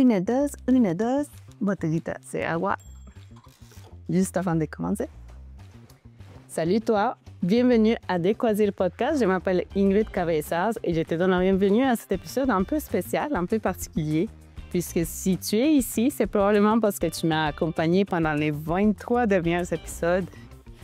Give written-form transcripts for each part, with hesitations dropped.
Une, dos, botellita, c'est agua. Juste avant de commencer. Salut toi, bienvenue à Décoisir Podcast. Je m'appelle Ingrid Cabezas et je te donne la bienvenue à cet épisode un peu spécial, un peu particulier. Puisque si tu es ici, c'est probablement parce que tu m'as accompagné pendant les 23 derniers épisodes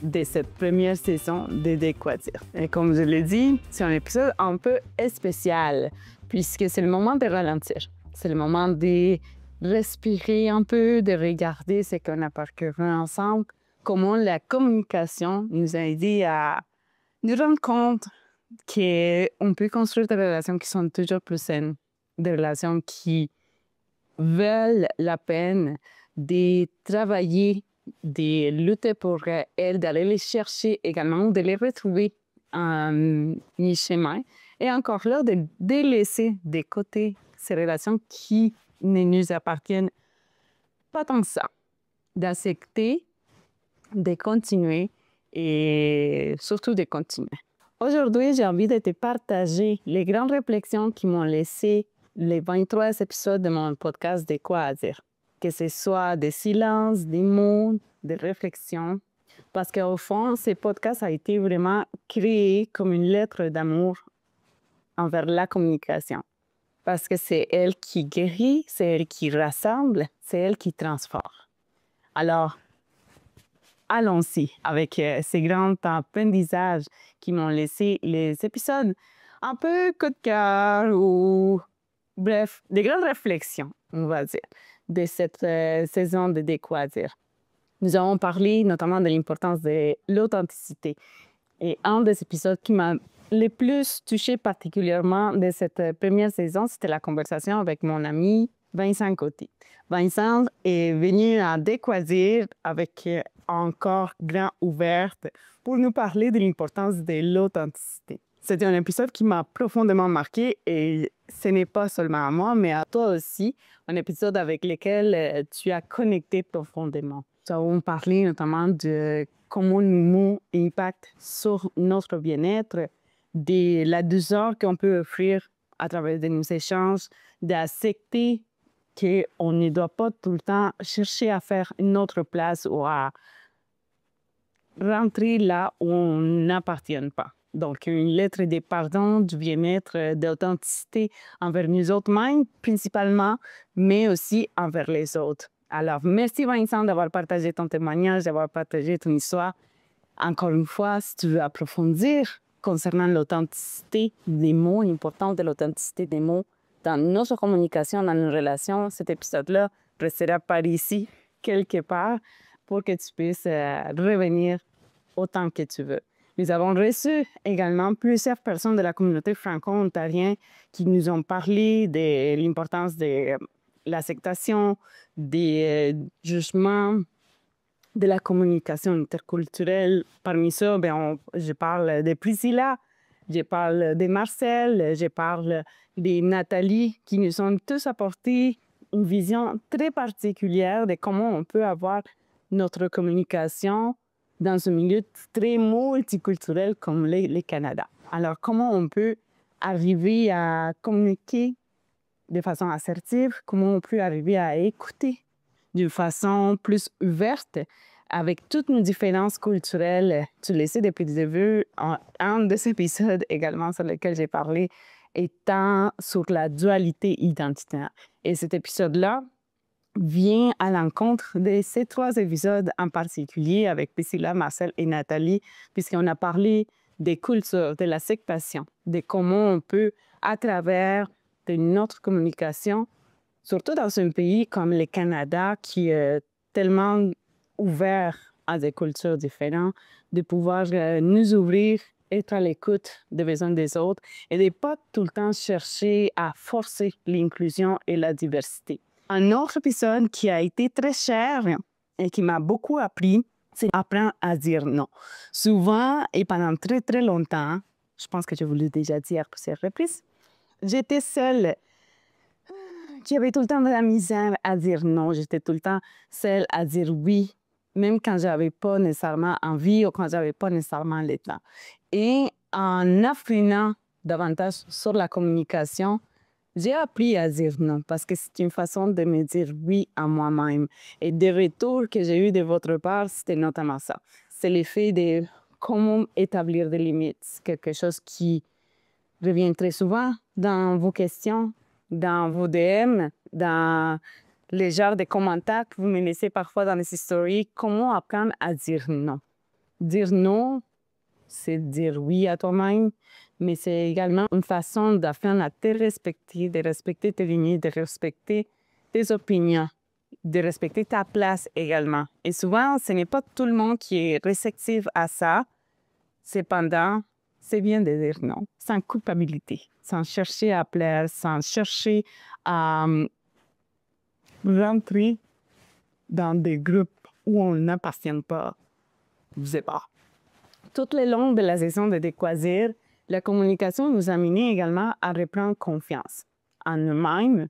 de cette première saison de Décoisir. Et comme je l'ai dit, c'est un épisode un peu spécial, puisque c'est le moment de ralentir. C'est le moment de respirer un peu, de regarder ce qu'on a parcouru ensemble, comment la communication nous a aidé à nous rendre compte qu'on peut construire des relations qui sont toujours plus saines, des relations qui veulent la peine de travailler, de lutter pour elles, d'aller les chercher également, de les retrouver en mi-chemin et encore là, de délaisser de côté ces relations qui ne nous appartiennent pas tant que ça, d'accepter, de continuer et surtout de continuer. Aujourd'hui, j'ai envie de te partager les grandes réflexions qui m'ont laissé les 23 épisodes de mon podcast De quoi à dire. Que ce soit des silences, des mots, des réflexions. Parce qu'au fond, ce podcast a été vraiment créé comme une lettre d'amour envers la communication. Parce que c'est elle qui guérit, c'est elle qui rassemble, c'est elle qui transforme. Alors, allons-y avec ces grands apprentissages qui m'ont laissé les épisodes un peu coup de cœur ou, bref, des grandes réflexions, on va dire, de cette saison de quoi dire. Nous avons parlé notamment de l'importance de l'authenticité. Et un des épisodes qui m'a le plus touché particulièrement de cette première saison, c'était la conversation avec mon ami Vincent Côté. Vincent est venu à Décoisir avec un corps grand ouvert pour nous parler de l'importance de l'authenticité. C'était un épisode qui m'a profondément marqué et ce n'est pas seulement à moi, mais à toi aussi, un épisode avec lequel tu as connecté profondément. Nous avons parlé notamment de comment nos mots impactent sur notre bien-être, de la douceur qu'on peut offrir à travers de nos échanges, d'accepter qu'on ne doit pas tout le temps chercher à faire une autre place ou à rentrer là où on n'appartient pas. Donc, une lettre de pardon, du bien-être, d'authenticité envers nous autres mêmes, principalement, mais aussi envers les autres. Alors, merci Vincent d'avoir partagé ton témoignage, d'avoir partagé ton histoire. Encore une fois, si tu veux approfondir concernant l'authenticité des mots, l'importance de l'authenticité des mots dans notre communication, dans nos relations, cet épisode-là restera par ici, quelque part, pour que tu puisses revenir autant que tu veux. Nous avons reçu également plusieurs personnes de la communauté franco-ontarienne qui nous ont parlé de l'importance de l'acceptation, des jugements, de la communication interculturelle. Parmi ça, je parle de Priscilla, je parle de Marcel, je parle de Nathalie, qui nous ont tous apporté une vision très particulière de comment on peut avoir notre communication dans un milieu très multiculturel comme le Canada. Alors, comment on peut arriver à communiquer de façon assertive, comment on peut arriver à écouter d'une façon plus ouverte avec toutes nos différences culturelles. Tu le sais depuis le début, un de ces épisodes également sur lequel j'ai parlé étant sur la dualité identitaire. Et cet épisode-là vient à l'encontre de ces 3 épisodes en particulier avec Priscilla, Marcel et Nathalie, puisqu'on a parlé des cultures, de l'acceptation, de comment on peut, à travers de notre communication, surtout dans un pays comme le Canada, qui est tellement ouvert à des cultures différentes, de pouvoir nous ouvrir, être à l'écoute des besoins des autres et de ne pas tout le temps chercher à forcer l'inclusion et la diversité. Un autre épisode qui a été très cher et qui m'a beaucoup appris, c'est apprendre à dire non. Souvent et pendant très, très longtemps, je pense que je vous l'ai déjà dit à plusieurs reprises, j'étais seule. J'avais tout le temps de la misère à dire non. J'étais tout le temps seule à dire oui, même quand je n'avais pas nécessairement envie ou quand je n'avais pas nécessairement le temps. Et en apprenant davantage sur la communication, J'ai appris à dire non parce que c'est une façon de me dire oui à moi-même. Et des retours que j'ai eus de votre part, c'était notamment ça. C'est l'effet de comment établir des limites. C'est quelque chose qui revient très souvent dans vos questions, dans vos DM, dans les genres de commentaires que vous me laissez parfois dans les stories. Comment apprendre à dire non? Dire non, c'est dire oui à toi-même, mais c'est également une façon d'apprendre à te respecter, de respecter tes limites, de respecter tes opinions, de respecter ta place également. Et souvent, ce n'est pas tout le monde qui est réceptif à ça. Cependant, c'est bien de dire non, sans culpabilité, sans chercher à plaire, sans chercher à rentrer dans des groupes où on n'appartient pas. Je sais pas. Tout le long de la saison de Décoisir, la communication nous a mené également à reprendre confiance en nous-mêmes,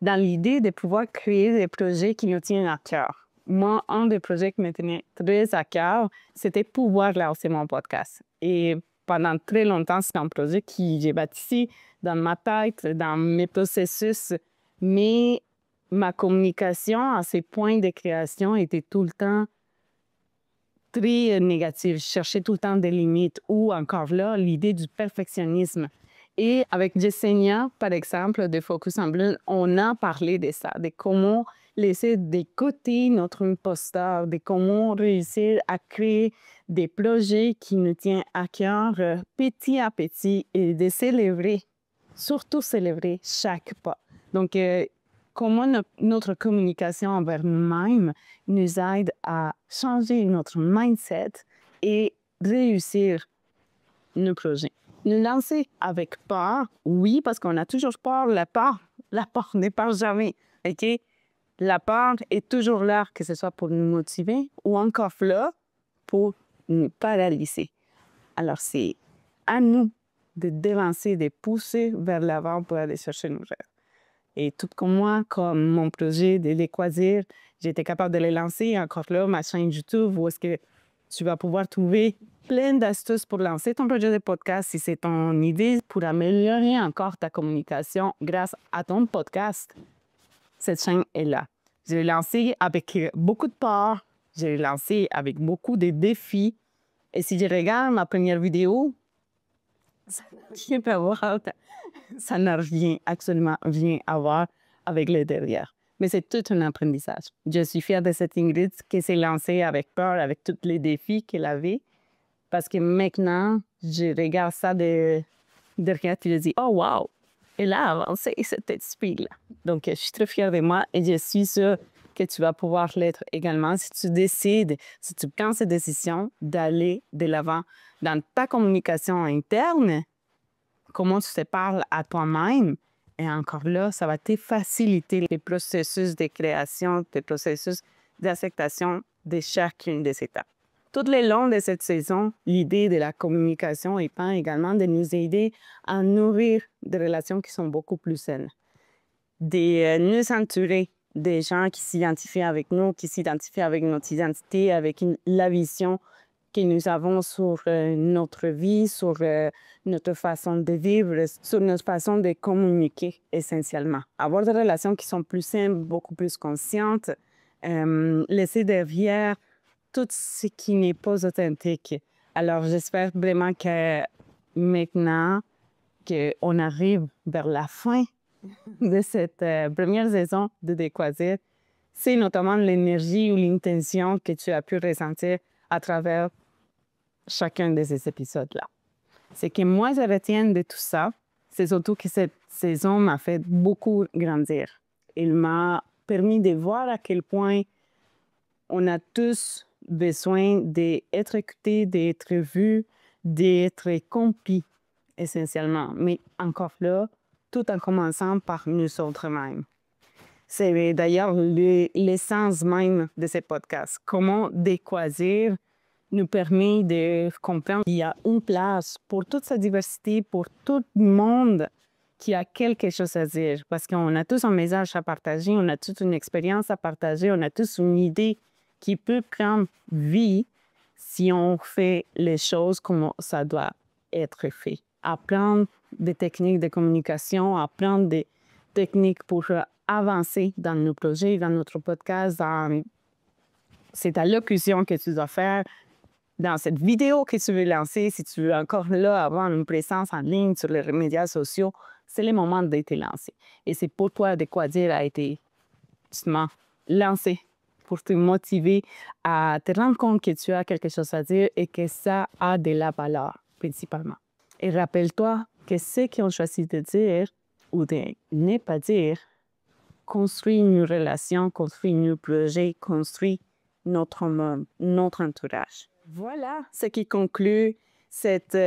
dans l'idée de pouvoir créer des projets qui nous tiennent à cœur. Moi, un des projets qui me tenait très à cœur, c'était pouvoir lancer mon podcast. Et pendant très longtemps, c'est un projet que j'ai bâti dans ma tête, dans mes processus, mais ma communication à ces points de création était tout le temps très négative. Je cherchais tout le temps des limites ou encore là, l'idée du perfectionnisme. Et avec Yesenia, par exemple, de Focus en Bleu, on a parlé de ça, de comment laisser de côté notre imposteur, de comment réussir à créer des projets qui nous tiennent à cœur petit à petit et de célébrer, surtout célébrer chaque pas. Donc, comment notre communication envers nous-mêmes nous aide à changer notre mindset et réussir nos projets. Nous lancer avec peur, oui, parce qu'on a toujours peur. La peur n'est pas jamais, OK? La peur est toujours là, que ce soit pour nous motiver ou encore là pour nous paralyser. Alors, c'est à nous de dévancer, de pousser vers l'avant pour aller chercher nos rêves. Et tout comme moi, comme mon projet de Décoisir, j'ai été capable de les lancer. Encore là, ma chaîne YouTube, où est-ce que tu vas pouvoir trouver plein d'astuces pour lancer ton projet de podcast si c'est ton idée pour améliorer encore ta communication grâce à ton podcast. Cette chaîne est là. Je l'ai lancée avec beaucoup de peur. Je l'ai lancée avec beaucoup de défis. Et si je regarde ma première vidéo, ça ça n'a rien, absolument rien à voir avec le derrière. Mais c'est tout un apprentissage. Je suis fière de cette Ingrid qui s'est lancée avec peur, avec tous les défis qu'elle avait. Parce que maintenant, je regarde ça de derrière et je dis, oh wow, elle a avancé cet esprit-là. Donc, je suis très fière de moi et je suis sûre que tu vas pouvoir l'être également si tu décides, si tu prends cette décision d'aller de l'avant dans ta communication interne, comment tu te parles à toi-même. Et encore là, ça va te faciliter les processus de création, les processus d'acceptation de chacune des étapes. Tout le long de cette saison, l'idée de la communication étant également de nous aider à nourrir des relations qui sont beaucoup plus saines, de nous entourer des gens qui s'identifient avec nous, qui s'identifient avec notre identité, avec la vision que nous avons sur notre vie, sur notre façon de vivre, sur notre façon de communiquer essentiellement. Avoir des relations qui sont plus saines, beaucoup plus conscientes, laisser derrière tout ce qui n'est pas authentique. Alors, j'espère vraiment que maintenant qu'on arrive vers la fin de cette première saison de Décoisir, c'est notamment l'énergie ou l'intention que tu as pu ressentir à travers chacun de ces épisodes-là. Ce que moi, je retiens de tout ça, c'est surtout que cette saison m'a fait beaucoup grandir. Elle m'a permis de voir à quel point on a tous besoin d'être écoutés, d'être vus, d'être compris, essentiellement. Mais encore là, tout en commençant par nous autres mêmes. C'est d'ailleurs l'essence même de ce podcast. Comment Décoisir nous permet de comprendre qu'il y a une place pour toute sa diversité, pour tout le monde qui a quelque chose à dire. Parce qu'on a tous un message à partager, on a toute une expérience à partager, on a tous une idée qui peut prendre vie si on fait les choses comme ça doit être fait. Apprendre des techniques de communication, apprendre techniques pour avancer dans nos projets, dans notre podcast, c'est ta locution que tu dois faire dans cette vidéo que tu veux lancer. Si tu veux encore là avoir une présence en ligne sur les médias sociaux, c'est le moment de te lancer. Et c'est pourquoi De Quoi Dire a été justement lancé pour te motiver à te rendre compte que tu as quelque chose à dire et que ça a de la valeur, principalement. Et rappelle-toi que ceux qui ont choisi de dire ou de ne pas dire construit une relation, construit un projet, construit notre monde, notre entourage. Voilà ce qui conclut cette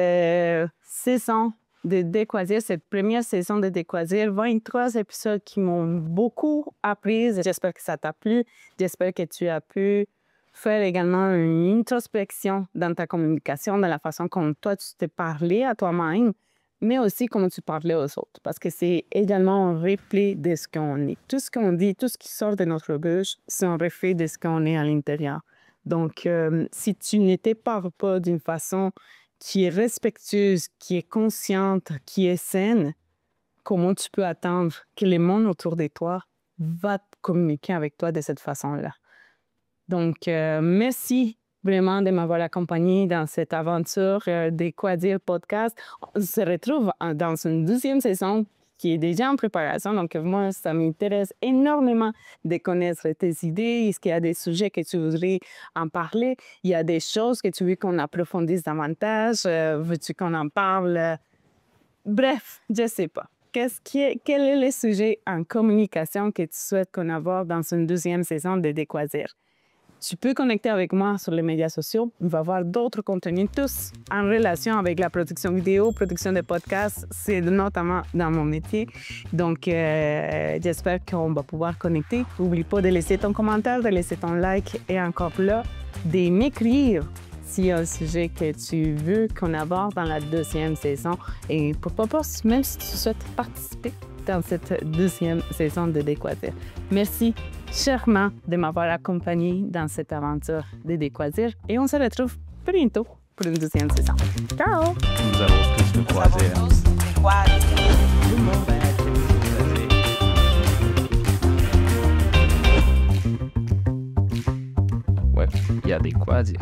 saison de De Quoi Dire, cette première saison de De Quoi Dire. 23 épisodes qui m'ont beaucoup appris. J'espère que ça t'a plu. J'espère que tu as pu faire également une introspection dans ta communication, dans la façon dont toi, tu t'es parlé à toi-même, mais aussi comment tu parlais aux autres. Parce que c'est également un reflet de ce qu'on est. Tout ce qu'on dit, tout ce qui sort de notre bouche, c'est un reflet de ce qu'on est à l'intérieur. Donc, si tu ne te parles pas d'une façon qui est respectueuse, qui est consciente, qui est saine, comment tu peux attendre que le monde autour de toi va communiquer avec toi de cette façon-là? Donc, merci vraiment de m'avoir accompagné dans cette aventure de Quoi Dire podcast. On se retrouve dans une 12e saison qui est déjà en préparation. Donc, moi, ça m'intéresse énormément de connaître tes idées. Est-ce qu'il y a des sujets que tu voudrais en parler? Il y a des choses que tu veux qu'on approfondisse davantage? Veux-tu qu'on en parle? Bref, je ne sais pas. Quel est le sujet en communication que tu souhaites qu'on aborde dans une 12e saison de Quoi Dire? Tu peux connecter avec moi sur les médias sociaux. On va voir d'autres contenus, tous en relation avec la production vidéo, production de podcasts. C'est notamment dans mon métier. Donc, j'espère qu'on va pouvoir connecter. N'oublie pas de laisser ton commentaire, de laisser ton like et encore là, de m'écrire s'il y a un sujet que tu veux qu'on aborde dans la 2e saison. Et pourquoi pas, même si tu souhaites participer dans cette 2e saison de De Quoi Dire. Merci chèrement de m'avoir accompagné dans cette aventure de De Quoi Dire et on se retrouve bientôt pour une 2e saison. Ciao! Nous avons tous de quoi dire. Tout le monde va être Ouais, il y a des quoi dire.